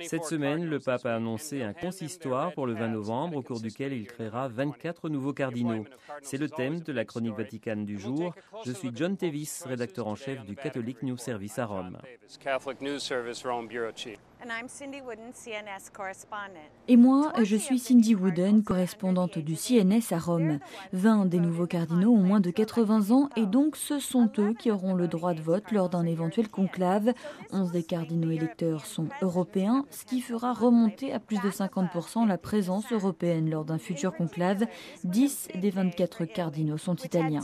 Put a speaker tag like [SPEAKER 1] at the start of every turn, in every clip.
[SPEAKER 1] Cette semaine, le pape a annoncé un consistoire pour le 20 novembre au cours duquel il créera 24 nouveaux cardinaux. C'est le thème de la chronique vaticane du jour. Je suis John Tevis, rédacteur en chef du Catholic News Service à Rome.
[SPEAKER 2] Et moi, je suis Cindy Wooden, correspondante du CNS à Rome. 20 des nouveaux cardinaux ont moins de 80 ans et donc ce sont eux qui auront le droit de vote lors d'un éventuel conclave. 11 des cardinaux électeurs sont européens, ce qui fera remonter à plus de 50% la présence européenne lors d'un futur conclave. 10 des 24 cardinaux sont italiens.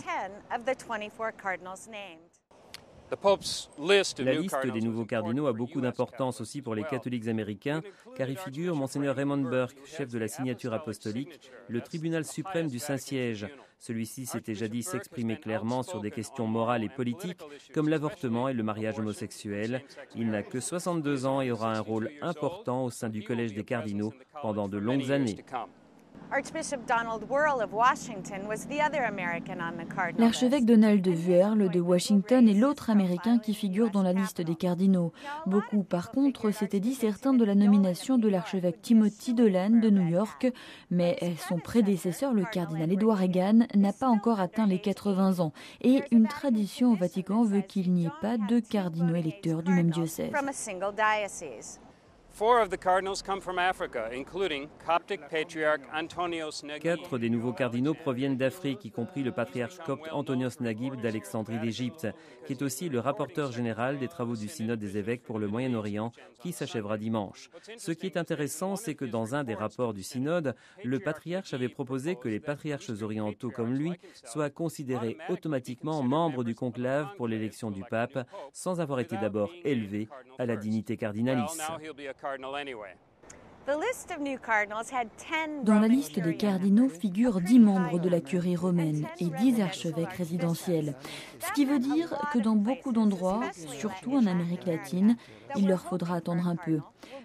[SPEAKER 1] La liste des nouveaux cardinaux a beaucoup d'importance aussi pour les catholiques américains, car y figure Monseigneur Raymond Burke, chef de la signature apostolique, le tribunal suprême du Saint-Siège. Celui-ci s'était jadis exprimé clairement sur des questions morales et politiques, comme l'avortement et le mariage homosexuel. Il n'a que 62 ans et aura un rôle important au sein du Collège des cardinaux pendant de longues années.
[SPEAKER 2] L'archevêque Donald de Vuerle de Washington est l'autre Américain qui figure dans la liste des cardinaux. Beaucoup, par contre, s'étaient dit certains de la nomination de l'archevêque Timothy Dolan de New York, mais son prédécesseur, le cardinal Edward Reagan, n'a pas encore atteint les 80 ans. Et une tradition au Vatican veut qu'il n'y ait pas de cardinaux électeurs du même diocèse.
[SPEAKER 1] 4 des nouveaux cardinaux proviennent d'Afrique, y compris le patriarche copte Antonios Naguib d'Alexandrie d'Égypte, qui est aussi le rapporteur général des travaux du synode des évêques pour le Moyen-Orient, qui s'achèvera dimanche. Ce qui est intéressant, c'est que dans un des rapports du synode, le patriarche avait proposé que les patriarches orientaux comme lui soient considérés automatiquement membres du conclave pour l'élection du pape, sans avoir été d'abord élevés à la dignité cardinalice.
[SPEAKER 2] Dans la liste des cardinaux figurent 10 membres de la curie romaine et 10 archevêques résidentiels. Ce qui veut dire que dans beaucoup d'endroits, surtout en Amérique latine, il leur faudra attendre un peu.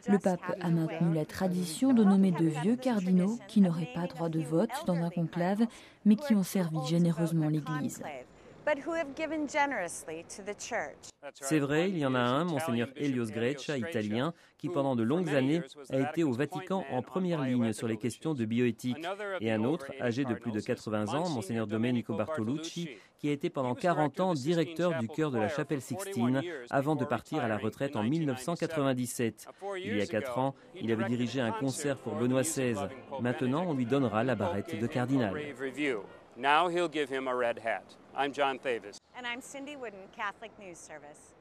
[SPEAKER 2] Le pape a maintenu la tradition de nommer de vieux cardinaux qui n'auraient pas droit de vote dans un conclave, mais qui ont servi généreusement l'Église.
[SPEAKER 1] C'est vrai, il y en a un, Monseigneur Helios Greccia, italien, qui pendant de longues années a été au Vatican en première ligne sur les questions de bioéthique. Et un autre, âgé de plus de 80 ans, Monseigneur Domenico Bartolucci, qui a été pendant 40 ans directeur du chœur de la Chapelle Sixtine avant de partir à la retraite en 1997. Il y a 4 ans, il avait dirigé un concert pour Benoît XVI. Maintenant, on lui donnera la barrette de cardinal.
[SPEAKER 3] Now he'll give him a red hat. I'm John Thavis.
[SPEAKER 4] And I'm Cindy Wooden, Catholic News Service.